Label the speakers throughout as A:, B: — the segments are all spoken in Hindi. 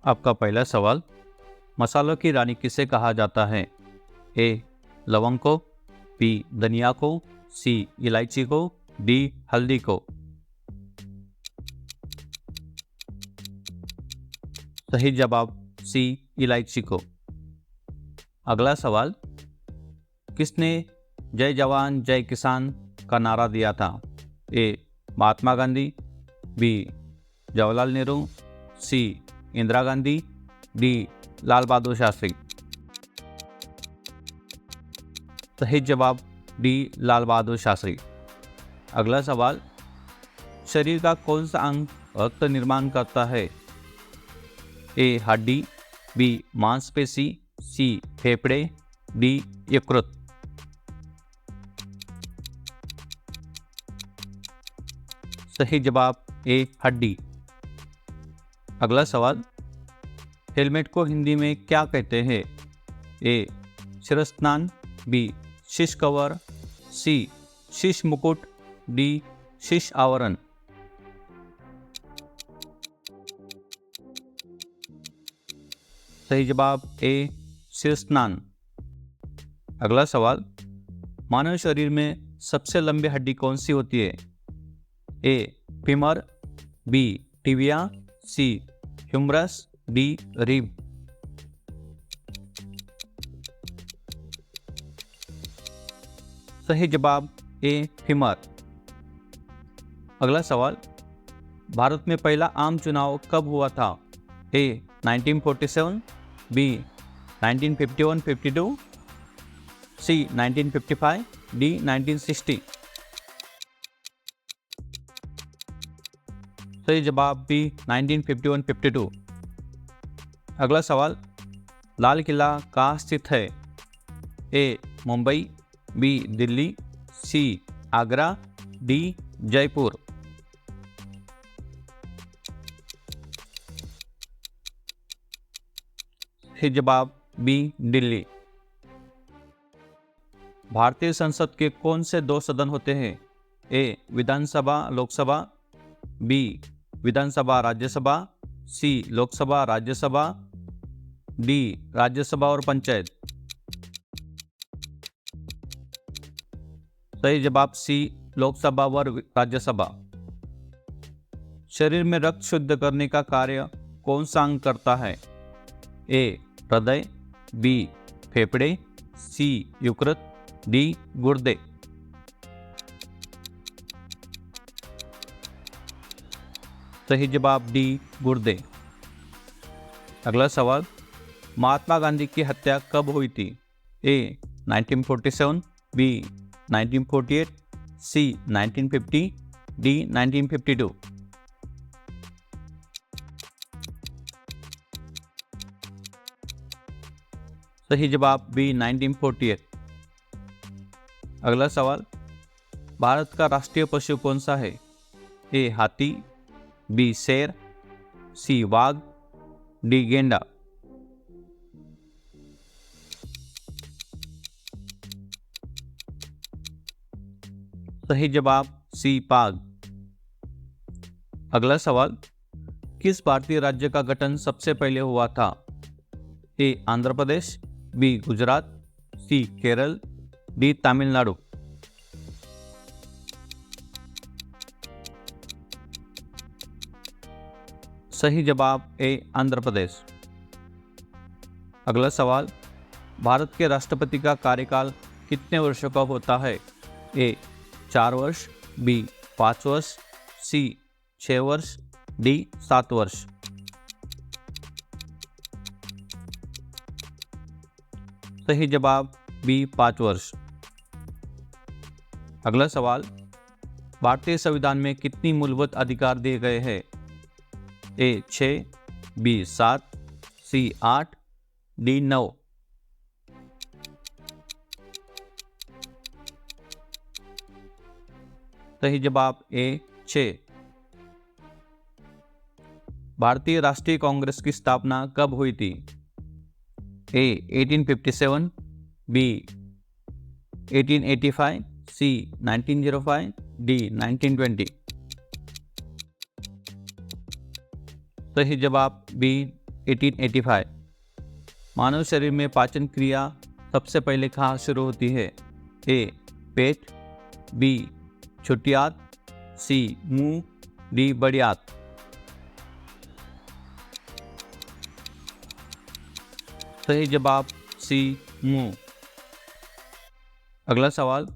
A: आपका पहला सवाल, मसालों की रानी किसे कहा जाता है? ए लवंग को, बी धनिया को, सी इलायची को, डी हल्दी को। सही जवाब सी इलायची को। अगला सवाल, किसने जय जवान जय किसान का नारा दिया था? ए महात्मा गांधी, बी जवाहरलाल नेहरू, सी इंदिरा गांधी, डी लाल बहादुर शास्त्री। सही जवाब डी लाल बहादुर शास्त्री। अगला सवाल, शरीर का कौन सा अंग रक्त निर्माण करता है? ए हड्डी, बी मांसपेशी, सी फेफड़े, डी यकृत। सही जवाब ए हड्डी। अगला सवाल, हेलमेट को हिंदी में क्या कहते हैं? ए शिरस्नान, बी शीश कवर, सी शीश मुकुट, डी शीश आवरण। सही जवाब ए शिरस्नान। अगला सवाल, मानव शरीर में सबसे लंबी हड्डी कौन सी होती है? A femur, B tibia, C humerus, D rib. सही जवाब ए फीमर। अगला सवाल, भारत में पहला आम चुनाव कब हुआ था? ए 1947, बी 1951-52, सी 1955, डी 1960। सही जवाब बी 1951-52। अगला सवाल, लाल किला कहाँ स्थित है? ए मुंबई, बी दिल्ली, सी आगरा, डी जयपुर। सही जवाब बी दिल्ली। भारतीय संसद के कौन से दो सदन होते हैं? ए विधानसभा लोकसभा, बी विधानसभा राज्यसभा, सी लोकसभा राज्यसभा, डी राज्यसभा और पंचायत। सही जवाब सी लोकसभा व राज्यसभा। शरीर में रक्त शुद्ध करने का कार्य कौन सा अंग करता है? ए हृदय, बी फेफड़े, सी यकृत, डी गुर्दे। सही जवाब डी गुर्दे। अगला सवाल, महात्मा गांधी की हत्या कब हुई थी? ए 1947, बी 1948, सी 1950, डी 1952। सही जवाब बी 1948। अगला सवाल, भारत का राष्ट्रीय पशु कौन सा है? ए हाथी, बी शेर, सी वाघ, डी गेंडा। सही जवाब सी पाग। अगला सवाल, किस भारतीय राज्य का गठन सबसे पहले हुआ था? ए आंध्र प्रदेश, बी गुजरात, सी केरल, डी तमिलनाडु। सही जवाब ए आंध्र प्रदेश। अगला सवाल, भारत के राष्ट्रपति का कार्यकाल कितने वर्षों का होता है? ए 4 वर्ष, बी 5 वर्ष, सी 6 वर्ष, डी 7 वर्ष। सही जवाब बी 5 वर्ष। अगला सवाल, भारतीय संविधान में कितनी मूलभूत अधिकार दिए गए हैं? ए 6, बी 7, सी 8, डी 9। सही जवाब ए 6। भारतीय राष्ट्रीय कांग्रेस की स्थापना कब हुई थी? ए 1857, बी 1885, सी 1905, डी 1920। सही जवाब बी 1885। मानव शरीर में पाचन क्रिया सबसे पहले कहाँ शुरू होती है? ए पेट, बी छोटी आंत, सी मुंह, डी बड़ी आंत। सही जवाब सी मुंह। अगला सवाल,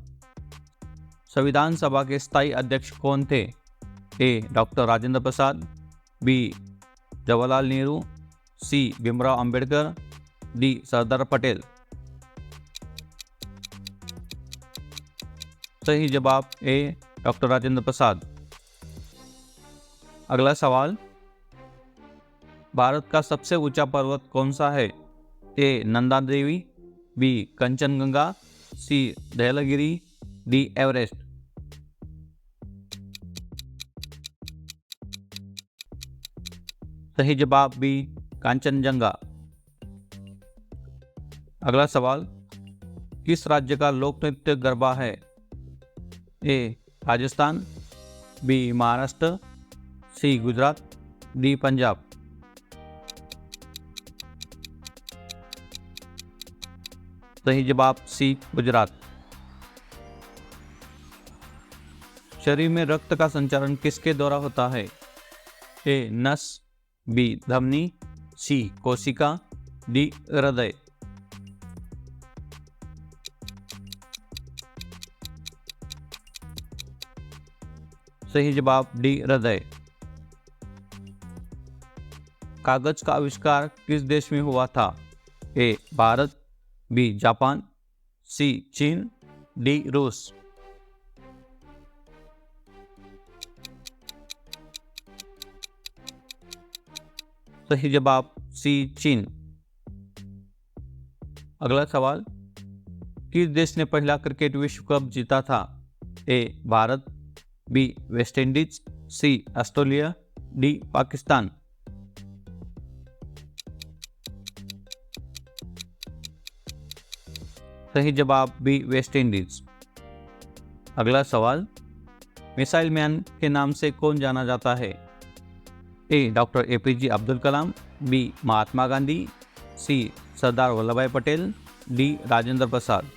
A: संविधान सभा के स्थायी अध्यक्ष कौन थे? ए डॉक्टर राजेंद्र प्रसाद, बी जवाहरलाल नेहरू, सी भीमराव अंबेडकर, डी सरदार पटेल। सही जवाब ए डॉक्टर राजेंद्र प्रसाद। अगला सवाल, भारत का सबसे ऊंचा पर्वत कौन सा है? ए नंदा देवी, बी कंचनजंगा, सी धैलगिरी, डी एवरेस्ट। सही जवाब बी कांचनजंगा। अगला सवाल, किस राज्य का लोक नृत्य गरबा है? ए राजस्थान, बी महाराष्ट्र, सी गुजरात, डी पंजाब। सही जवाब सी गुजरात। शरीर में रक्त का संचारण किसके द्वारा होता है? ए नस, बी धमनी, सी कोशिका, डी हृदय। सही जवाब डी हृदय। कागज का आविष्कार किस देश में हुआ था? ए भारत, बी जापान, सी चीन, डी रूस। सही जवाब सी चीन। अगला सवाल, किस देश ने पहला क्रिकेट विश्व कप जीता था? ए भारत, बी वेस्ट इंडीज, सी ऑस्ट्रेलिया, डी पाकिस्तान। सही जवाब बी वेस्ट इंडीज। अगला सवाल, मिसाइल मैन के नाम से कौन जाना जाता है? ए doctor APJ Abdul Kalam, B Mahatma Gandhi, सी सरदार वल्लभ भाई पटेल, डी राजेंद्र प्रसाद।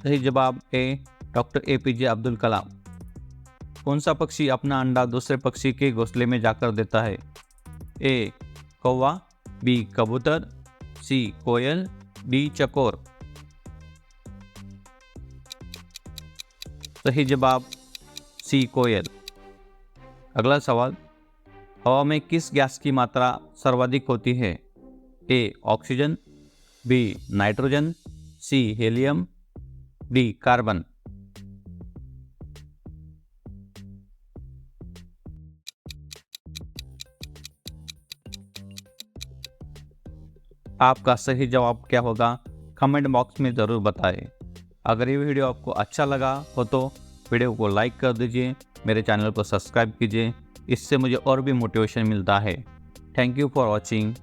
A: सही जवाब ए डॉक्टर एपीजे अब्दुल कलाम। कौन सा पक्षी अपना अंडा दूसरे पक्षी के घोंसले में जाकर देता है? ए कौवा, बी कबूतर, सी कोयल, डी चकोर। सही जवाब सी कोयल। अगला सवाल, हवा में किस गैस की मात्रा सर्वाधिक होती है? A oxygen, B nitrogen, C helium, D carbon. आपका सही जवाब क्या होगा? कमेंट बॉक्स में ज़रूर बताएं। अगर ये वीडियो आपको अच्छा लगा हो तो वीडियो को लाइक कर दीजिए, मेरे चैनल को सब्सक्राइब कीजिए, इससे मुझे और भी मोटिवेशन मिलता है। Thank you for watching.